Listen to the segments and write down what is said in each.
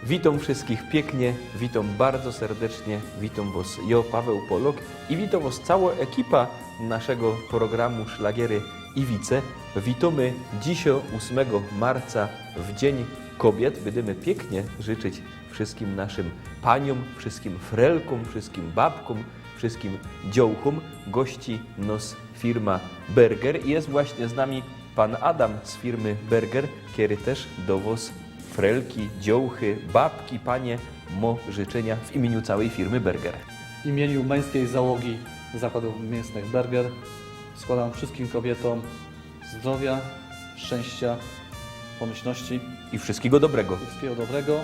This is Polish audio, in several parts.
Witam wszystkich pięknie, witam bardzo serdecznie, witam Was ja, Paweł Polok i witam Was cała ekipa naszego programu Szlagiery Iwice. Witamy dzisiaj 8 marca w Dzień Kobiet. Będziemy pięknie życzyć wszystkim naszym paniom, wszystkim frelkom, wszystkim babkom, wszystkim dziołchom. Gości nos firma Berger i jest właśnie z nami pan Adam z firmy Berger, który też do Was frelki, dziołchy, babki, panie, mo życzenia w imieniu całej firmy Berger. W imieniu męskiej załogi zakładów mięsnych Berger składam wszystkim kobietom zdrowia, szczęścia, pomyślności I wszystkiego dobrego. i wszystkiego dobrego.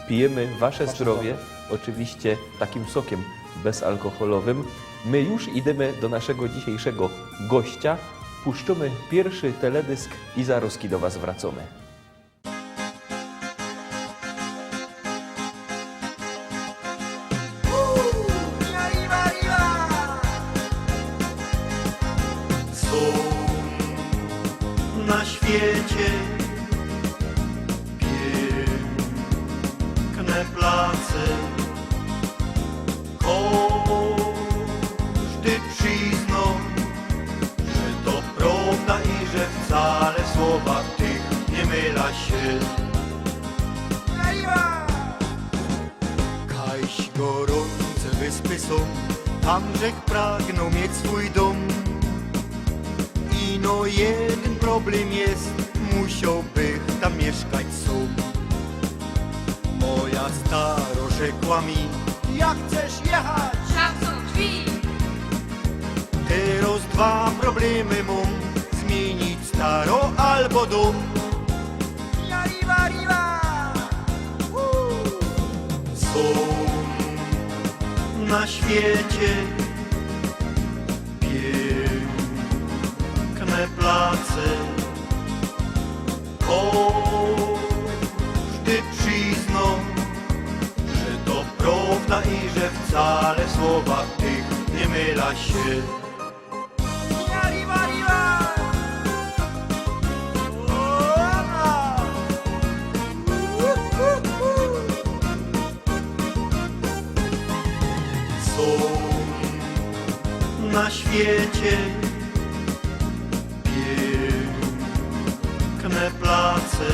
Pijemy Wasze zdrowie, oczywiście takim sokiem bezalkoholowym. My już idziemy do naszego dzisiejszego gościa. Puszczamy pierwszy teledysk i zaraz do Was wracamy. Na świecie piękne place, każdy przyzna, że to prawda i że wcale w słowach tych nie myla się. Kajś gorące wyspy są, tam żech pragną mieć swój dom. No jeden problem jest, musiałbych tam mieszkać sam. Moja staro rzekła mi, jak chcesz jechać? Szacun drzwi! Teraz dwa problemy mam, zmienić staro albo dom. Ja riva, riva! Są na świecie place, każdy przyzna, że to prawda i że wcale w słowach tych nie myla się. Riva, riva! Są na świecie place,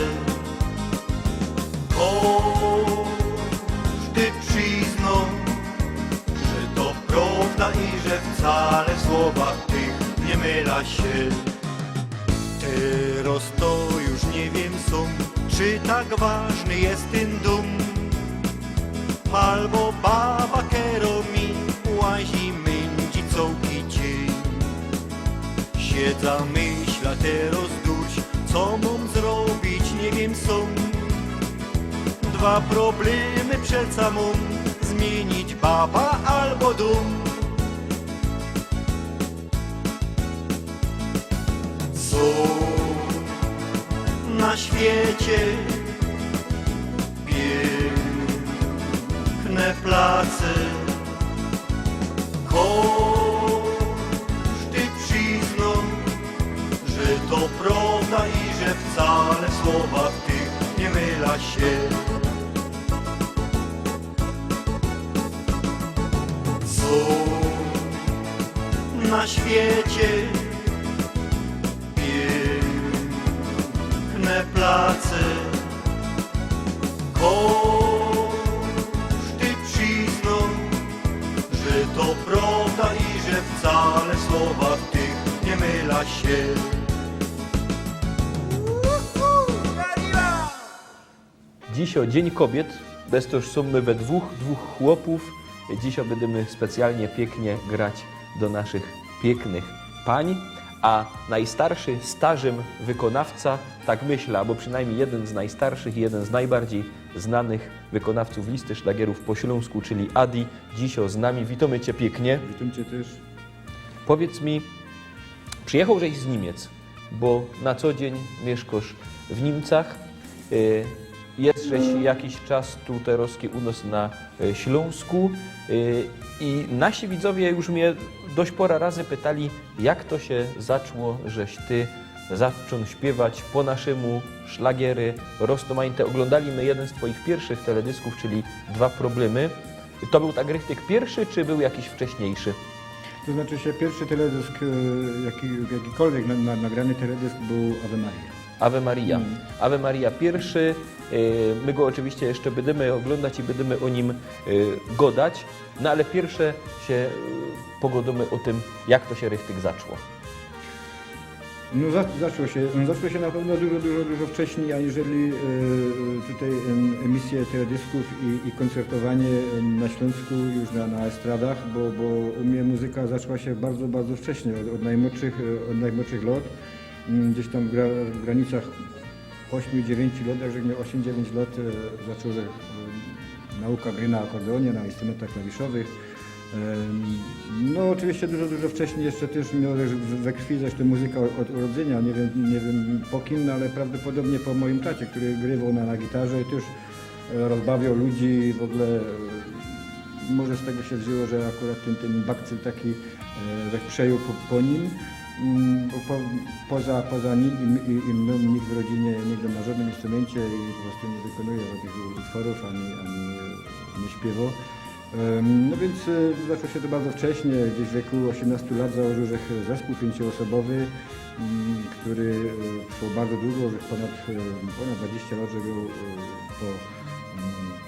każdy przyzna, że to prawda i że wcale w słowach tych nie myla się. Teraz to już nie wiem sam, czy tak ważny jest ten dom, albo baba kero mi łazi mędzi całki dzień. Siedza myśla teraz duś, co mam zrobić, nie wiem sam. Dwa problemy przed samą, zmienić baba albo dom. Są na świecie piękne place, każdy przyzna, że to prawda i że wcale w słowach tych nie myla się. Są na świecie piękne place, każdy przyzna, że to prawda i że wcale w słowach tych nie myla się. Dzisiaj Dzień Kobiet, bez to już są my we dwóch chłopów. Dzisiaj będziemy specjalnie pięknie grać do naszych pięknych pań, a najstarszy stażem wykonawca, tak myślę, albo przynajmniej jeden z najstarszych i jeden z najbardziej znanych wykonawców listy szlagierów po śląsku, czyli Adi, dzisiaj z nami. Witamy Cię pięknie. Witam Cię też. Powiedz mi, przyjechał żeś z Niemiec, bo na co dzień mieszkasz w Niemcach. Jest żeś jakiś czas tu teraz u nas na Śląsku i nasi widzowie już mnie dość pora razy pytali, jak to się zaczęło, żeś ty zaczną śpiewać po naszemu szlagiery roztomańte. Oglądaliśmy jeden z Twoich pierwszych teledysków, czyli Dwa problemy. To był tak rychtyk pierwszy, czy był jakiś wcześniejszy? To znaczy się pierwszy teledysk, jakikolwiek nagrany teledysk był Ave Maria. Ave Maria. Ave Maria pierwszy. My go oczywiście jeszcze będziemy oglądać i będziemy o nim godać, no ale pierwsze się pogodamy o tym, jak to się rychtyk zaczło. No zaczło się na pewno dużo wcześniej, aniżeli tutaj emisje teledysków i koncertowanie na Śląsku już na estradach, bo u mnie muzyka zaczęła się bardzo wcześnie, od najmłodszych lat. Gdzieś tam w granicach 8-9 lat, jak miał 8-9 lat, zaczął nauka gry na akordeonie, na instrumentach klawiszowych. No oczywiście dużo wcześniej jeszcze też miał we krwi zresztą muzyka od urodzenia, nie wiem po kim, no, ale prawdopodobnie po moim tacie, który grywał na gitarze i też rozbawiał ludzi w ogóle. Może z tego się wzięło, że akurat ten bakcyl taki przejął po nim. Bo poza nim i mną nikt w rodzinie nie gra na żadnym instrumencie i po prostu nie wykonuje żadnych utworów ani nie śpiewa. No więc zaczęło się to bardzo wcześnie, gdzieś w wieku 18 lat założył zespół 5-osobowy, który trwał bardzo długo, że ponad 20 lat, że grał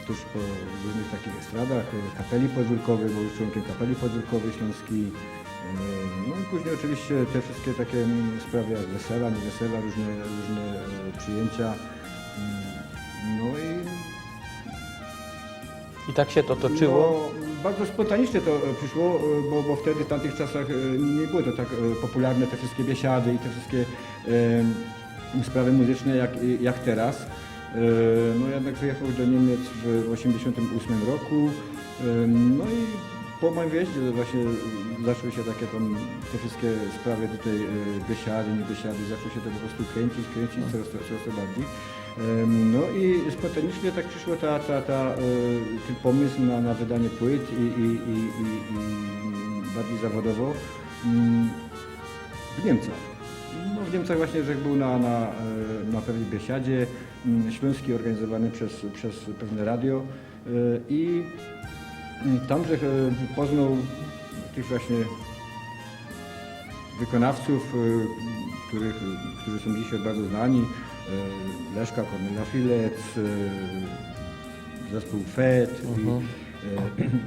tuż po różnych takich estradach, kapeli podwórkowej, był członkiem kapeli podwórkowej śląskiej. No i później oczywiście te wszystkie takie sprawy jak wesela, niewesela, różne przyjęcia. No I tak się to toczyło. No, bardzo spontanicznie to przyszło, bo wtedy w tamtych czasach nie było to tak popularne, te wszystkie biesiady i te wszystkie sprawy muzyczne jak teraz. No jednak wyjechał do Niemiec w 1988 roku. No i po moim wjeździe właśnie zaczęły się takie tam te wszystkie sprawy tutaj biesiady, nie biesiady, zaczęło się to po prostu kręcić coraz bardziej. No i spontanicznie tak przyszło ten pomysł na wydanie płyt i bardziej zawodowo w Niemcach. No w Niemcach właśnie, że był na pewnej biesiadzie śląskiej organizowany przez pewne radio i tam, że poznał tych właśnie wykonawców, którzy są dzisiaj bardzo znani, Leszka, Kornelia Filec, zespół FET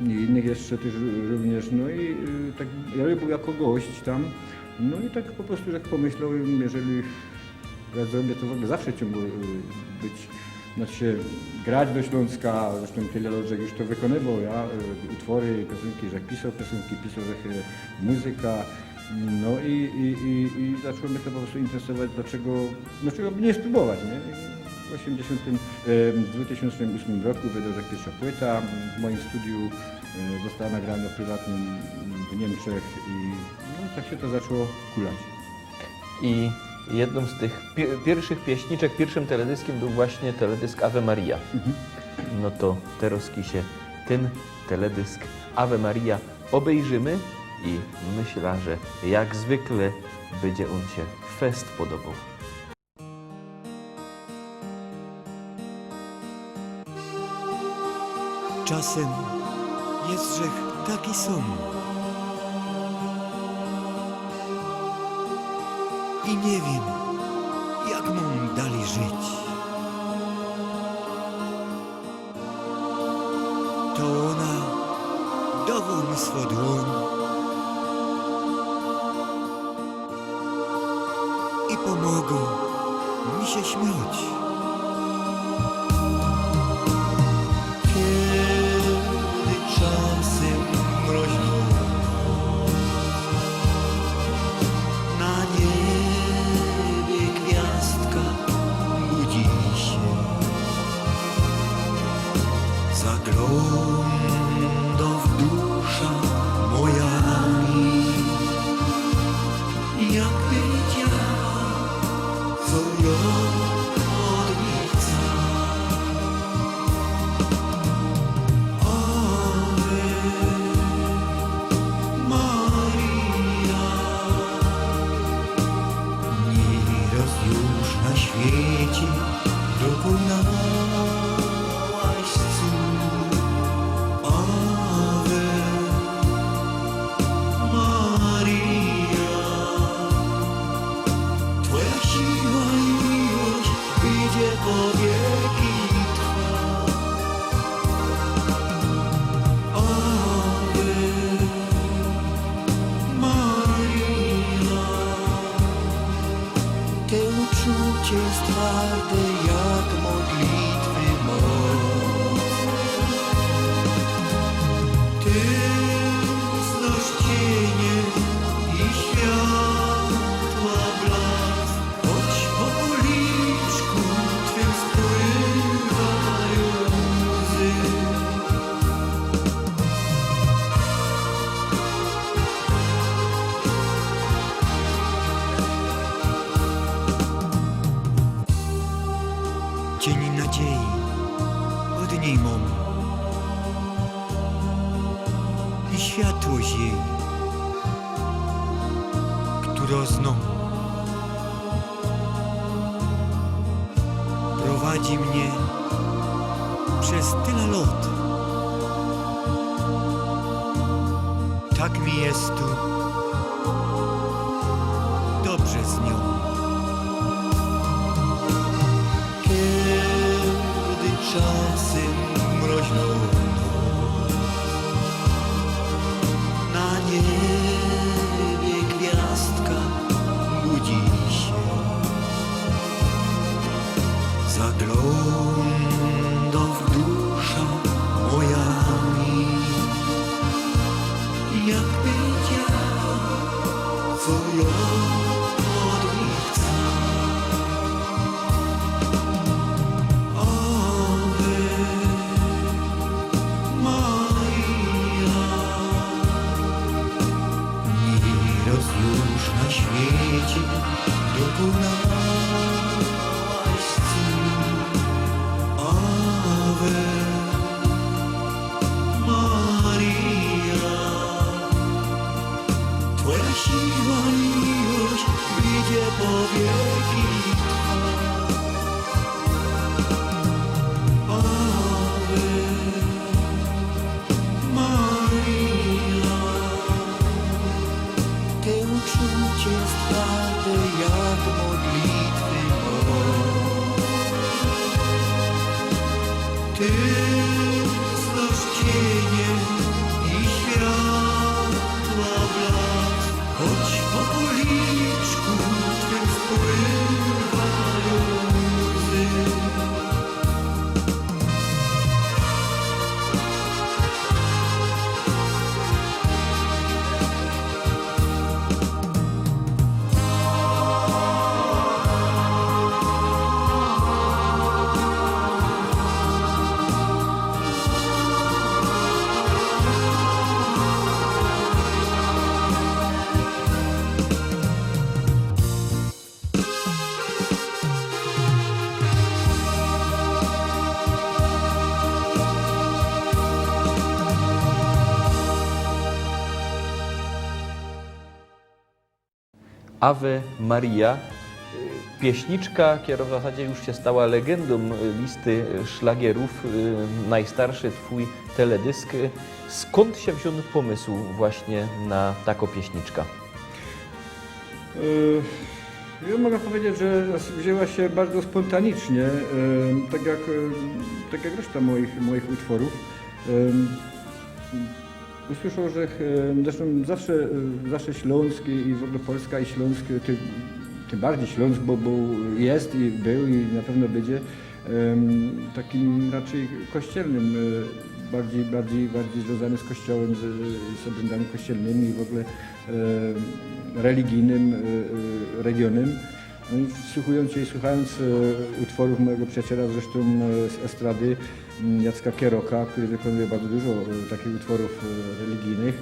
i innych jeszcze też również. No i tak ja był jako gość tam, no i tak po prostu jak pomyślałem, jeżeli ja zrobię, to w ogóle zawsze ciągle być, znaczy grać do Śląska, zresztą tyle lat, że już to wykonywał, ja utwory, piosenki, że pisał piosenki, pisał, że muzyka. No i zaczęło mnie to po prostu interesować, dlaczego by nie spróbować, nie? W 2008 roku wydał pierwsza płyta, w moim studiu została nagrana prywatnie w Niemczech i no, tak się to zaczęło kulać. I jedną z tych pierwszych pieśniczek, pierwszym teledyskiem był właśnie teledysk Ave Maria. No to teraz się ten teledysk Ave Maria obejrzymy i myślę, że jak zwykle będzie on się fest podobał. Czasem jest grzech taki sam i nie wiem, jak mam dalej żyć. To ona dowol mi swą dłoń i pomogą mi się śmiać. Czasem mroźną na niebie gwiazdka budzi się, zagląda w dusza moja jakby wiedziała, co ja dokonałaś cud. Ave Maria, Twoja siła i miłość idzie po wieki trwa. Ave Maria, te uczucie jest twarde jak modlitwy moc. Ty znasz cienie i światła blask, choć po policzku Twym spływają łzy. Cień nadziei, od niej mom i światłość jej, która znowu prowadzi mnie przez tyle lot. Tak mi jest tu dobrze z nią. Kiedy czasem mroźną noc, na niebie gwiazdka budzi się, zagląda w dusza moja mi, jak wiedziała, co ja od nich chcę. Ave Maria, nieraz już na świecie dokonałaś cud. Ave Maria, Twoja siła i miłość idzie po wieki trwa. Ave Maria, te uczucie jest twarde jak modlitwy moc. Ty znasz cienie i światła blask, choć po policzku Twym spływają łzy. Ave Maria, pieśniczka, która w zasadzie już się stała legendą listy szlagierów, najstarszy Twój teledysk. Skąd się wziął pomysł właśnie na taką pieśniczkę? Ja mogę powiedzieć, że wzięła się bardzo spontanicznie, tak jak reszta moich utworów. Usłyszał, że zresztą zawsze Śląsk i w ogóle Polska i Śląsk, tym bardziej Śląsk, bo jest i był i na pewno będzie takim raczej kościelnym, bardziej związany z kościołem, z obrędami kościelnymi i w ogóle religijnym regionem. No i wsłuchując się i słuchając utworów mojego przyjaciela zresztą z estrady, Jacka Kieroka, który wykonuje bardzo dużo takich utworów religijnych,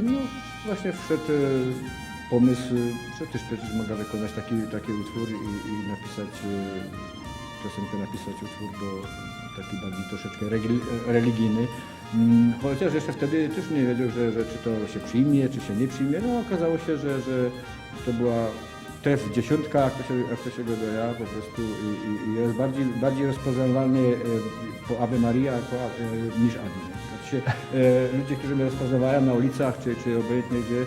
no właśnie wszedł pomysł, że też przecież mogę wykonać taki utwór i napisać piosenkę, napisać utwór taki bardziej troszeczkę religijny. Chociaż jeszcze wtedy też nie wiedział, że czy to się przyjmie, czy się nie przyjmie. No okazało się, że to była tref dziesiątka, jak to się go doja po prostu i jest bardziej rozpoznawalny po Ave Maria niż Adi. Znaczy, ludzie, którzy mnie rozpoznawają na ulicach czy obojętnie gdzie,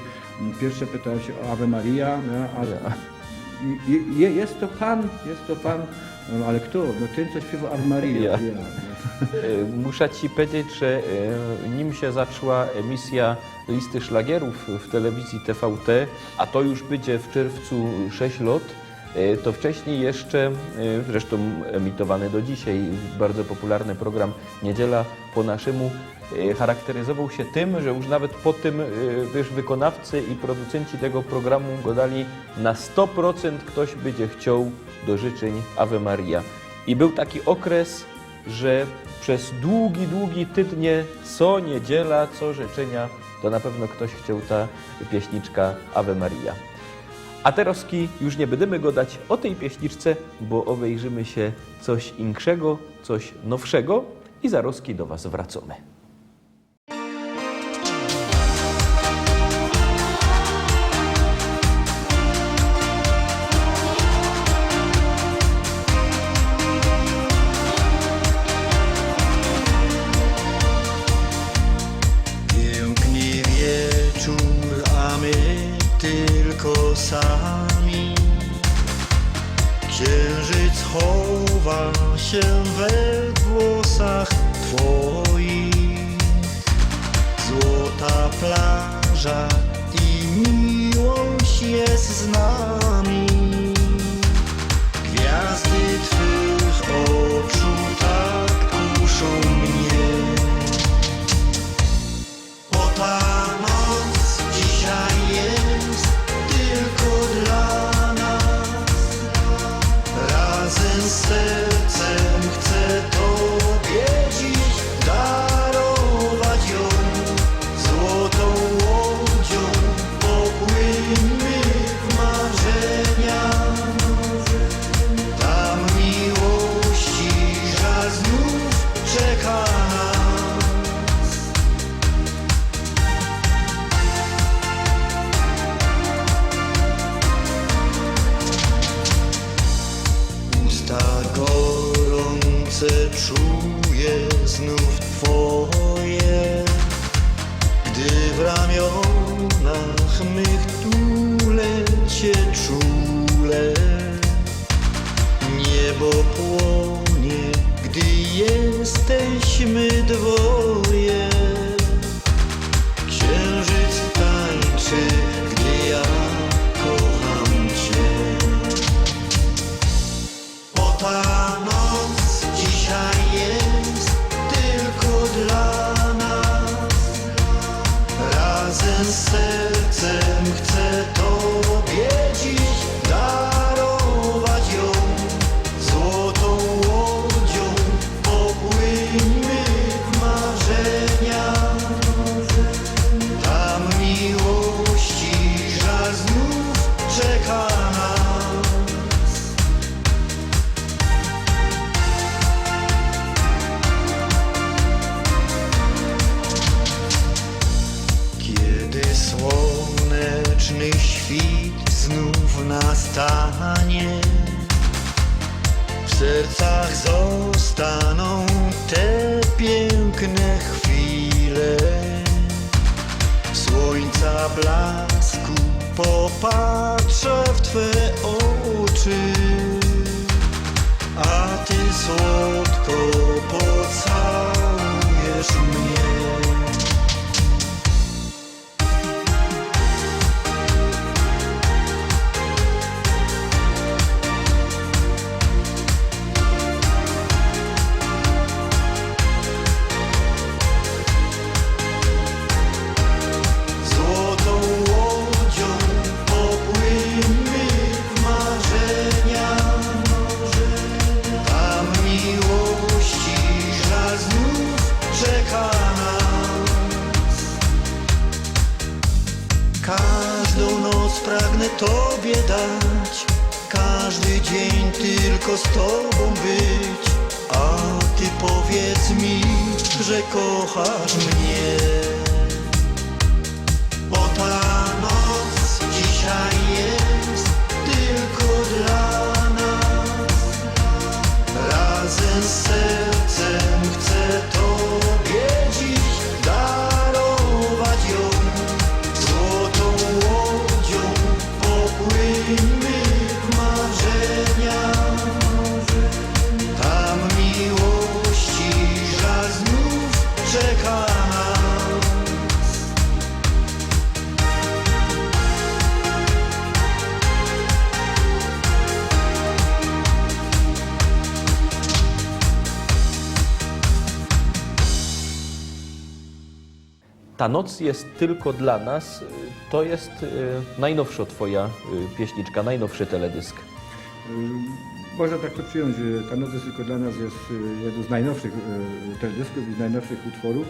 pierwsze pytają się o Ave Maria, no, jest to pan, no, ale kto? No ten, co śpiewa Ave Maria. Muszę Ci powiedzieć, że nim się zaczęła emisja listy szlagierów w telewizji TVT, a to już będzie w czerwcu 6 lat, to wcześniej jeszcze, zresztą emitowany do dzisiaj, bardzo popularny program Niedziela po naszemu, charakteryzował się tym, że już nawet po tym wykonawcy i producenci tego programu go dali na 100% ktoś będzie chciał do życzeń Ave Maria. I był taki okres, że przez długi tygodnie, co niedziela, co życzenia, to na pewno ktoś chciał ta pieśniczka Ave Maria. A teroski już nie będziemy gadać o tej pieśniczce, bo obejrzymy się coś inkszego, coś nowszego i zaroski do Was wracamy. Piękny wieczór, a my tylko sami. Księżyc chowa się we włosach Twoich. Złota plaża i miłość jest z nami. Gwiazdy Twych oczu tak kuszą mnie. Bo ta noc dzisiaj jest tylko dla nas. Razem z sercem chcę Tobie dziś darować ją. Złotą łodzią popłyńmy w marzenia. Tam miłości żal znów czeka nas. Usta gorące czuję znów Twoje, gdy w ramionach mych tulę Cię czule. Niebo płonie, gdy jesteśmy dwoje. Księżyc tańczy, gdy ja kocham Cię. Bo ta noc dzisiaj jest tylko dla nas. Razem z sercem chcę Tobie dziś darować ją. Złotą łodzią popłyńmy w marzenia. Tam miłości żal znów czeka nas. Kiedy słoneczny świt znów nastanie, w sercach zostaną te piękne chwile. W słońca blasku popatrzę w Twe oczy, a Ty słodko pocałujesz mnie. Złotą łodzią popłyńmy w marzenia. Tam miłości żal znów czeka nas. Każdą noc pragnę Tobie dać, każdy dzień tylko z Tobą być. A Ty powiedz mi, że kochasz mnie. Bo ta noc dzisiaj jest Ta noc jest tylko dla nas. To jest najnowsza Twoja pieśniczka, najnowszy teledysk. Można tak to przyjąć, że Ta noc jest tylko dla nas jest jednym z najnowszych teledysków i z najnowszych utworów.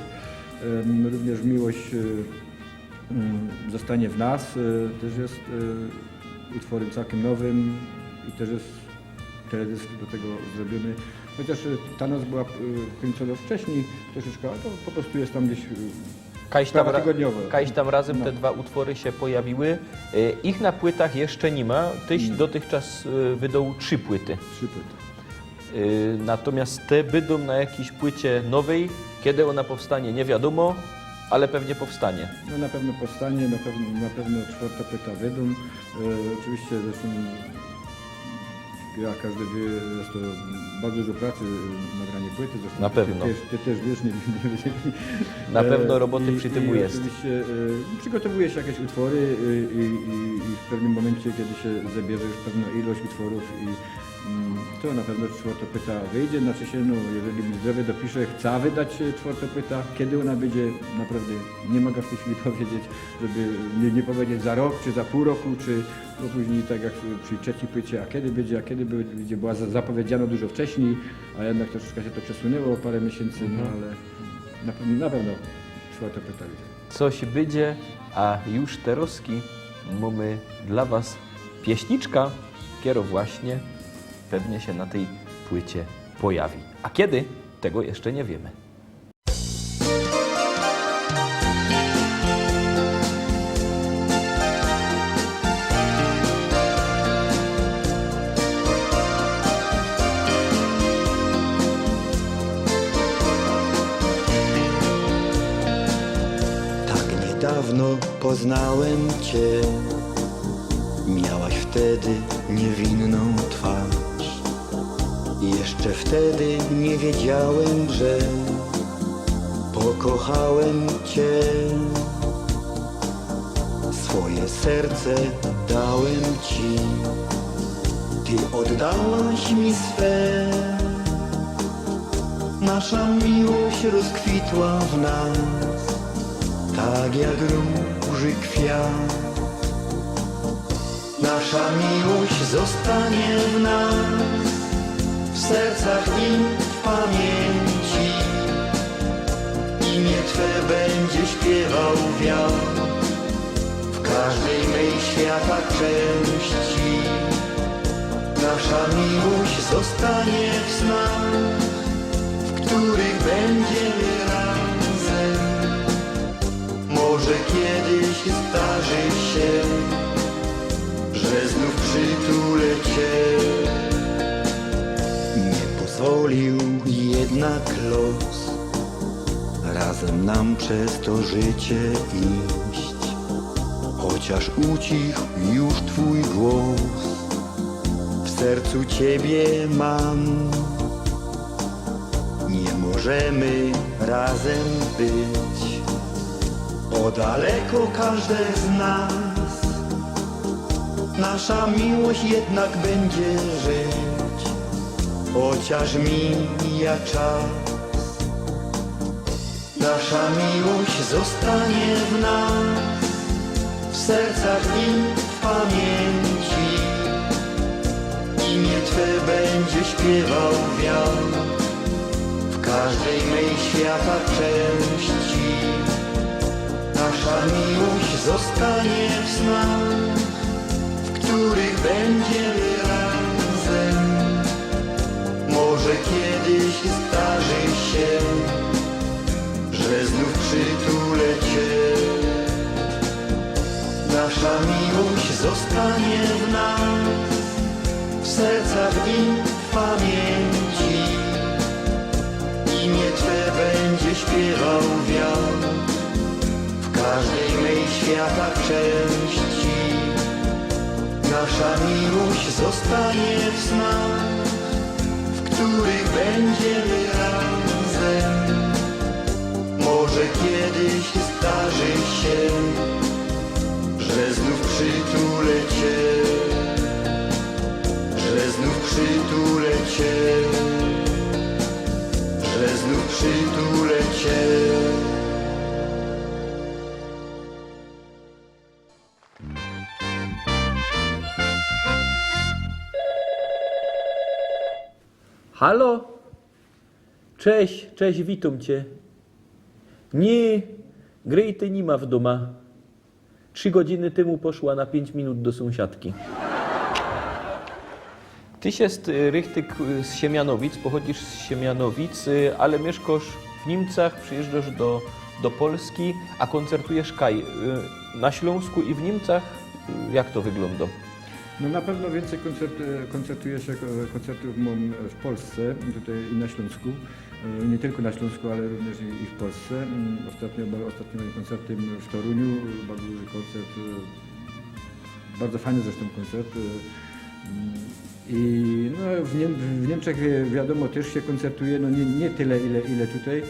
Również Miłość zostanie w nas też jest utworem całkiem nowym i też jest teledysk do tego zrobiony. Chociaż Ta noc była kręcona wcześniej troszeczkę, ale to po prostu jest tam gdzieś sprawa tygodniowa. Kajś tam razem No. te dwa utwory się pojawiły. Ich na płytach jeszcze nie ma. Tyś dotychczas wydał 3 płyty. 3 płyty. Natomiast te będą na jakiejś płycie nowej. Kiedy ona powstanie, nie wiadomo, ale pewnie powstanie. No na pewno powstanie, na pewno 4. płyta wyjdą. Oczywiście zresztą jak każdy wie, jest to bardzo dużo pracy nagranie płyty. Zresztą Na pewno. Ty też wiesz, nie Na pewno roboty I- przy tym i jest. Oczywiście przygotowuje się jakieś utwory i w pewnym momencie, kiedy się zabierze już pewną ilość utworów to na pewno 4. płyta wyjdzie. Znaczy się, no, jeżeli mi zdrowie dopisze, chce wydać 4. płyta. Kiedy ona będzie, naprawdę nie mogę w tej chwili powiedzieć, żeby nie powiedzieć za rok, czy za pół roku, czy no później tak jak przy 3. płycie, a kiedy będzie, była zapowiedziana dużo wcześniej, a jednak troszeczkę się to przesunęło o parę miesięcy, no ale na pewno 4. płyta wyjdzie. Coś będzie, a już teroski mamy dla Was pieśniczka, kiero właśnie pewnie się na tej płycie pojawi. A kiedy? Tego jeszcze nie wiemy. Tak niedawno poznałem Cię, miałaś wtedy niewinną twarz. Jeszcze wtedy nie wiedziałem, że pokochałem Cię. Swoje serce dałem Ci, Ty oddałaś mi swe. Nasza miłość rozkwitła w nas, tak jak róży kwiat. Nasza miłość zostanie w nas, w sercach i w pamięci. Imię Twe będzie śpiewał wiatr w każdej mej świata części. Nasza miłość zostanie w snach, w których będziemy razem. Może kiedyś zdarzy się, że znów przytulę Cię. Nie pozwolił jednak los razem nam przez to życie iść. Chociaż ucichł już Twój głos, w sercu Ciebie mam. Nie możemy razem być, o daleko każde z nas. Nasza miłość jednak będzie żyć, chociaż mija czas. Nasza miłość zostanie w nas, w sercach i w pamięci. Imię Twe będzie śpiewał wiatr w każdej mej świata części. Nasza miłość zostanie w snach, w których będziemy razem. Może kiedyś zdarzy się, że znów przytulę Cię. Nasza miłość zostanie w nas, w sercach i w pamięci. Imię Twe będzie śpiewał wiatr w każdej mej świata części. Nasza miłość zostanie w snach, w których będziemy razem. Może kiedyś zdarzy się, że znów przytulę Cię, że znów przytulę Cię, że znów przytulę Cię. Halo? Cześć, witam cię. Nie, Grejty nie ma w domu. 3 godziny temu poszła na 5 minut do sąsiadki. Tyś jest Rychtyk z Siemianowic, pochodzisz z Siemianowic, ale mieszkasz w Niemcach, przyjeżdżasz do Polski, a koncertujesz kaj. Na Śląsku i w Niemcach jak to wygląda? No na pewno więcej koncertów mam w Polsce, tutaj i na Śląsku. Nie tylko na Śląsku, ale również i w Polsce. Ostatnio moim koncertem w Toruniu, bardzo duży koncert, bardzo fajny zresztą koncert. I no, w Niemczech wiadomo też się koncertuje, no nie tyle ile tutaj,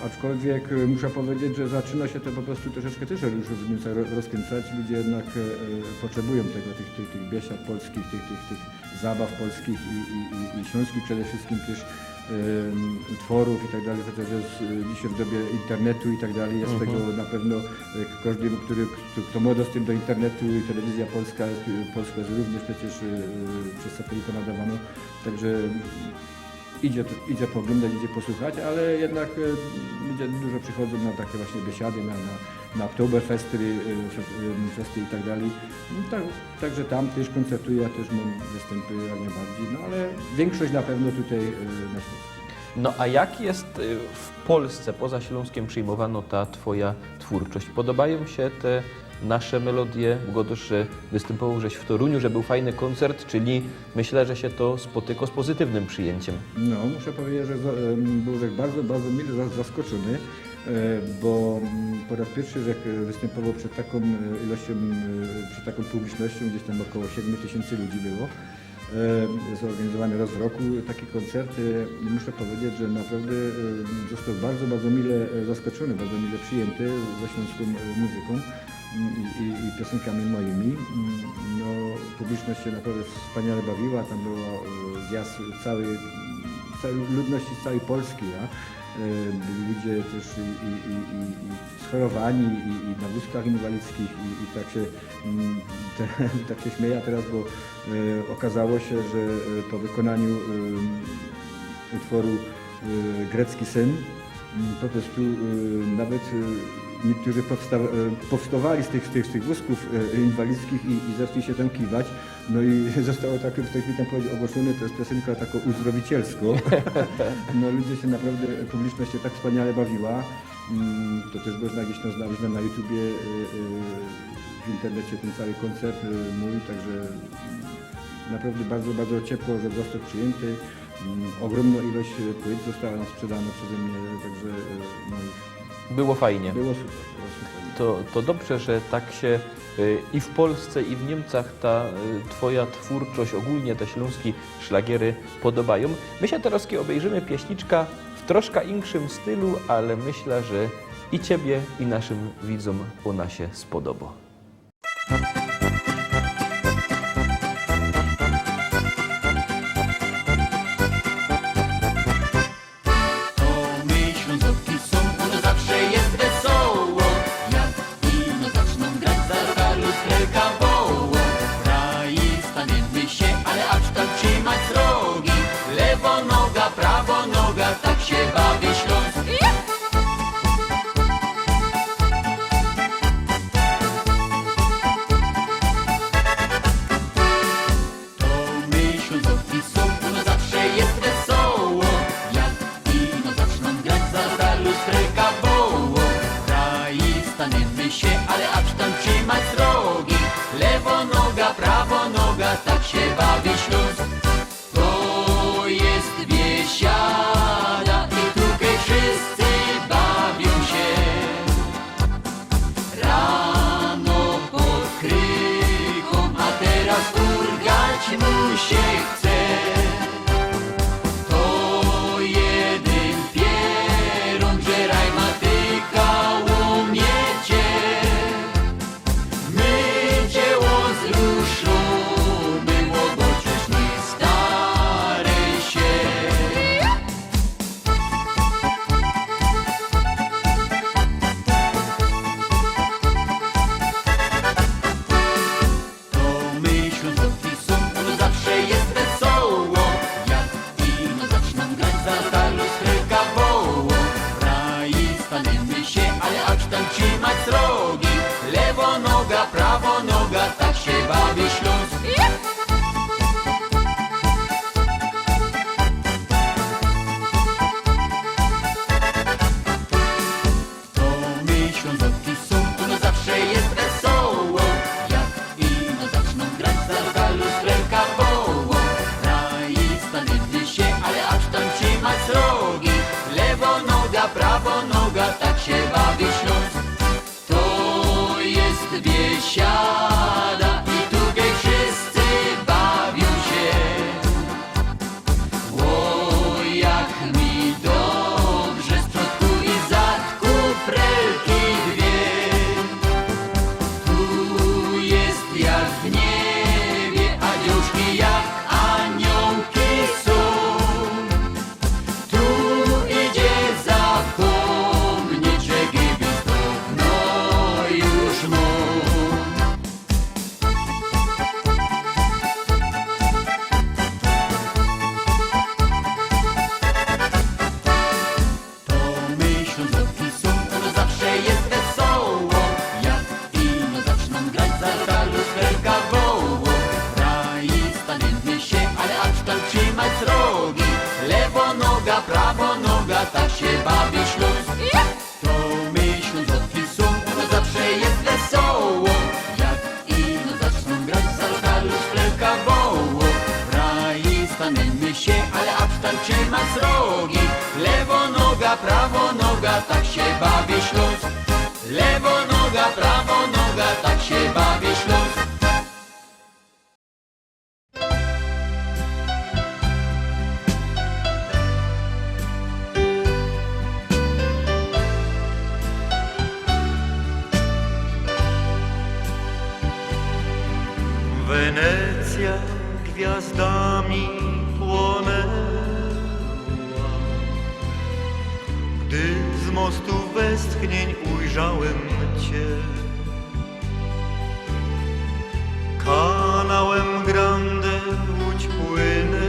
aczkolwiek muszę powiedzieć, że zaczyna się to po prostu troszeczkę też już w Niemczech rozkręcać. Ludzie jednak potrzebują tych biesiad polskich, tych zabaw polskich i śląskich przede wszystkim też utworów i tak dalej, chociaż jest dzisiaj w dobie internetu i tak dalej, jest tego na pewno każdy, kto ma dostęp do internetu i telewizja polska jest również przecież przez satelitę nadawana, także idzie pooglądać, idzie posłuchać, ale jednak ludzie dużo przychodzą na takie właśnie biesiady, na Oktoberfesty, festy i tak dalej. No, także tam też koncertuję, ja też mam występy jak najbardziej, no ale większość na pewno tutaj na Śląsku. No a jak jest w Polsce, poza Śląskiem przyjmowano ta twoja twórczość? Podobają się te nasze melodie? Ugodasz, że występowałeś w Toruniu, że był fajny koncert, czyli myślę, że się to spotyka z pozytywnym przyjęciem. No, muszę powiedzieć, że byłem bardzo mile zaskoczony, bo po raz pierwszy, że występował przed taką ilością, przed taką publicznością, gdzieś tam około 7 000 ludzi było. Zorganizowany raz w roku taki koncert. Muszę powiedzieć, że naprawdę został bardzo mile zaskoczony, bardzo mile przyjęty ze śląską muzyką i piosenkami moimi. No, publiczność się naprawdę wspaniale bawiła, tam był zjazd całej ludności z całej Polski. Ja? Byli ludzie też i schorowani i na wózkach inwalidzkich i tak się śmieję teraz, bo okazało się, że po wykonaniu utworu Grecki Syn po prostu nawet niektórzy powstawali z tych wózków inwalidzkich i zaczęli się tam kiwać. No i zostało tak, ktoś mi tam powiedział, ogłoszone, to jest piosenka taką uzdrowicielską. No ludzie się naprawdę, publiczność się tak wspaniale bawiła. To też można gdzieś tam znaleźć na YouTubie, w internecie ten cały koncert mój, także naprawdę bardzo ciepło, że został przyjęty. Ogromna ilość płyt została sprzedana przeze mnie, także no, Było fajnie. było super. To dobrze, że tak się i w Polsce, i w Niemcach ta twoja twórczość, ogólnie te śląskie szlagiery podobają. My się teraz obejrzymy pieśniczka w troszkę inszym stylu, ale myślę, że i ciebie, i naszym widzom ona się spodoba. My dzieło zruszą, było bawię śluz. To myśl od pisu, no zawsze jest wesoło. Jak ino zaczną grać, za lokalu szplerka woło. Raj stanemy się, ale absztan trzyma srogi. Lewo noga, prawo noga, tak się bawię śluz. Lewo noga, prawo noga, tak się bawię śluz. Wenecja gwiazdami płonęła, gdy z mostu westchnień ujrzałem Cię. Kanałem Grande łódź płynęła,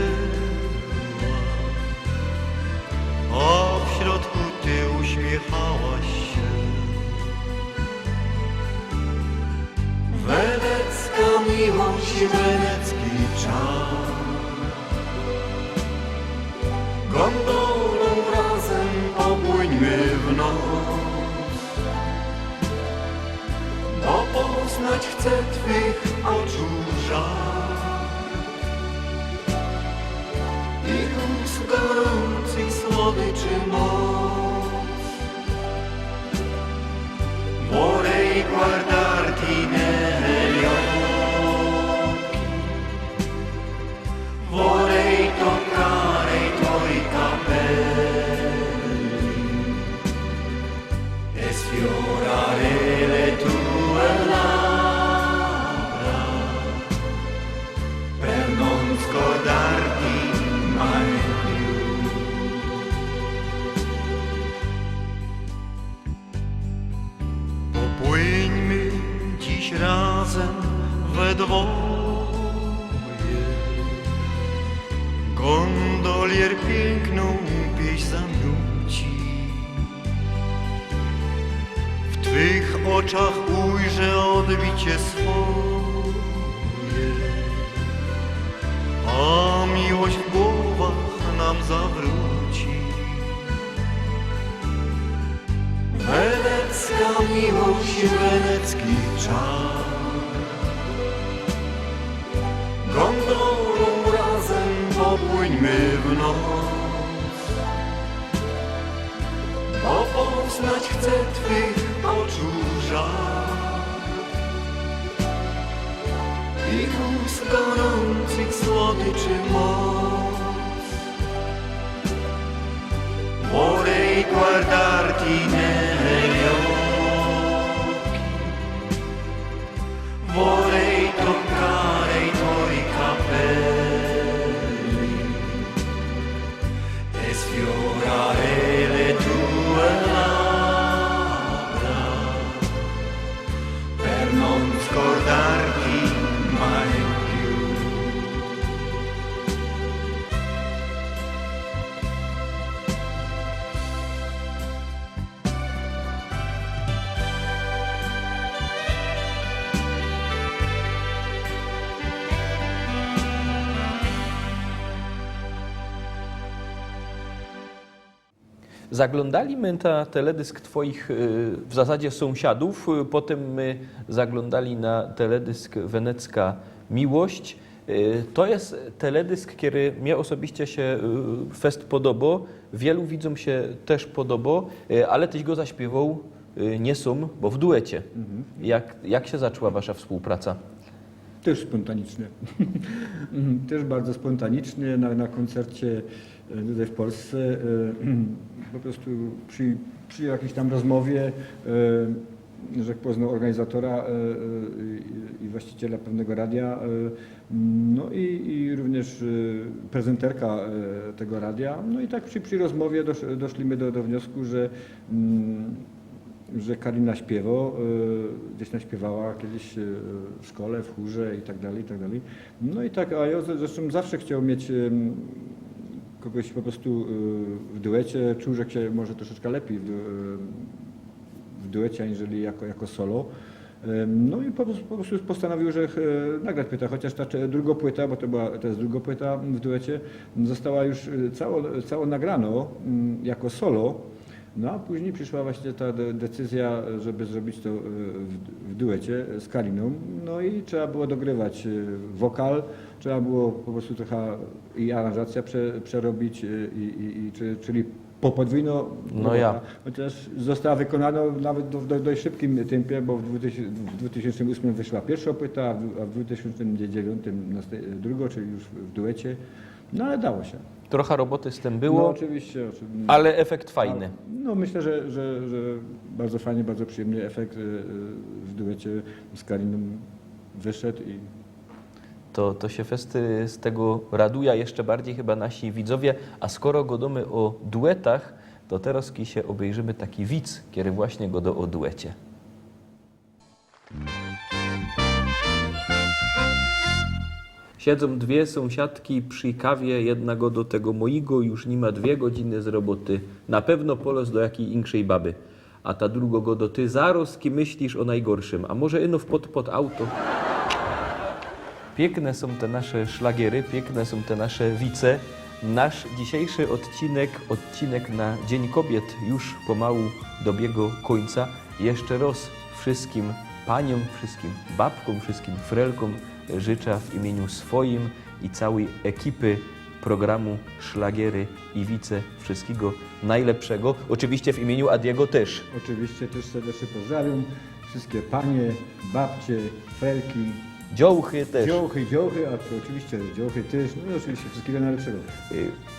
a w środku Ty uśmiechałaś się. Wenecka miłość, wenecki czar, gondolą razem popłyńmy w noc, bo poznać chcę Twych oczu żar i ust gorący i słodyczy moc. Vorrei guardarti negli occhi, vorrei toccare i tuoi capelli e sfiorare le tue labbra per non scordarti mai più. Popłyńmy dziś razem we dwoje, gondolier piękną pieśń zanuci. W Twych oczach ujrzę odbicie swoje, a miłość w głowach nam zawróci. Wenecka miłość, wenecki czar, gondolą razem popłyńmy w noc, bo poznać chcę Twych oczu żar i ust gorących słodyczy moc. Vorrei guardarti negli occhi, vorrei toccare i tuoi capelli e sfiorare le tue labbra per non scordarti mai più. Zaglądali my na teledysk Twoich w zasadzie sąsiadów, potem my zaglądali na teledysk Wenecka Miłość. To jest teledysk, który mnie osobiście się fest podoba, wielu widzom się też podoba, ale Tyś go zaśpiewał nie sam, bo w duecie. Jak się zaczęła Wasza współpraca? Też spontaniczny. Też bardzo spontaniczny na koncercie tutaj w Polsce. Po prostu przy jakiejś tam rozmowie, że poznał organizatora i właściciela pewnego radia, no i również prezenterka tego radia. No i tak przy rozmowie doszliśmy do wniosku, że Karina śpiewa, gdzieś naśpiewała kiedyś w szkole, w chórze i tak dalej, i tak dalej. No i tak, a ja zresztą zawsze chciał mieć kogoś po prostu w duecie, czuł, że się może troszeczkę lepiej w duecie, aniżeli jako solo. No i po prostu postanowił, że nagrać płytę, chociaż ta druga płyta, bo to jest druga płyta w duecie, została już cało nagrano jako solo. No a później przyszła właśnie ta decyzja, żeby zrobić to w duecie z Kaliną. No i trzeba było dogrywać wokal, trzeba było po prostu trochę i aranżacja przerobić, czyli po podwójno. No ja. Chociaż została wykonana nawet w dość szybkim tempie, bo w 2008 wyszła pierwsza płyta, a w 2009 druga, czyli już w duecie. No ale dało się. Trochę roboty z tym No było, oczywiście. ale efekt fajny. No myślę, że bardzo fajnie, bardzo przyjemny efekt w duecie z Kariną wyszedł i To się festy z tego radują jeszcze bardziej chyba nasi widzowie, a skoro godamy o duetach, to teraz się obejrzymy taki widz, który właśnie godo o duecie. Siedzą dwie sąsiadki przy kawie, jedna go do tego mojego, już nie ma 2 godziny z roboty. Na pewno polos do jakiej inkszej baby. A ta druga go do ty zaroski myślisz o najgorszym, a może ino pod auto. Piękne są te nasze szlagiery, piękne są te nasze wice. Nasz dzisiejszy odcinek na Dzień Kobiet już pomału dobiega końca. Jeszcze raz wszystkim paniom, wszystkim babkom, wszystkim frelkom życzę w imieniu swoim i całej ekipy programu Szlagiery i Wice wszystkiego najlepszego. Oczywiście w imieniu Adiego też. oczywiście też serdecznie pozdrawiam wszystkie panie, babcie, felki, Dziołchy też. dziołchy, a to oczywiście dziołchy też, no i oczywiście wszystkiego najlepszego.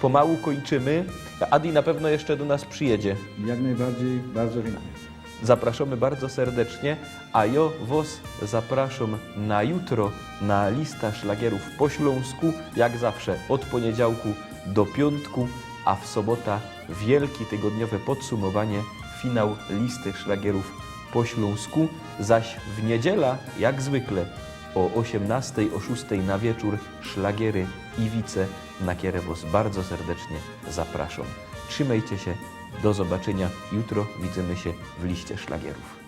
Pomału kończymy. Adi na pewno jeszcze do nas przyjedzie. Jak najbardziej, bardzo chętnie. Zapraszamy bardzo serdecznie, a ja was zapraszam na jutro na lista szlagierów po śląsku, jak zawsze od poniedziałku do piątku, a w sobota wielkie tygodniowe podsumowanie, finał listy szlagierów po śląsku, zaś w niedziela, jak zwykle, o 18, o 6 na wieczór szlagiery i wice, na które was bardzo serdecznie zapraszam. Trzymajcie się, do zobaczenia jutro, widzimy się w liście szlagierów.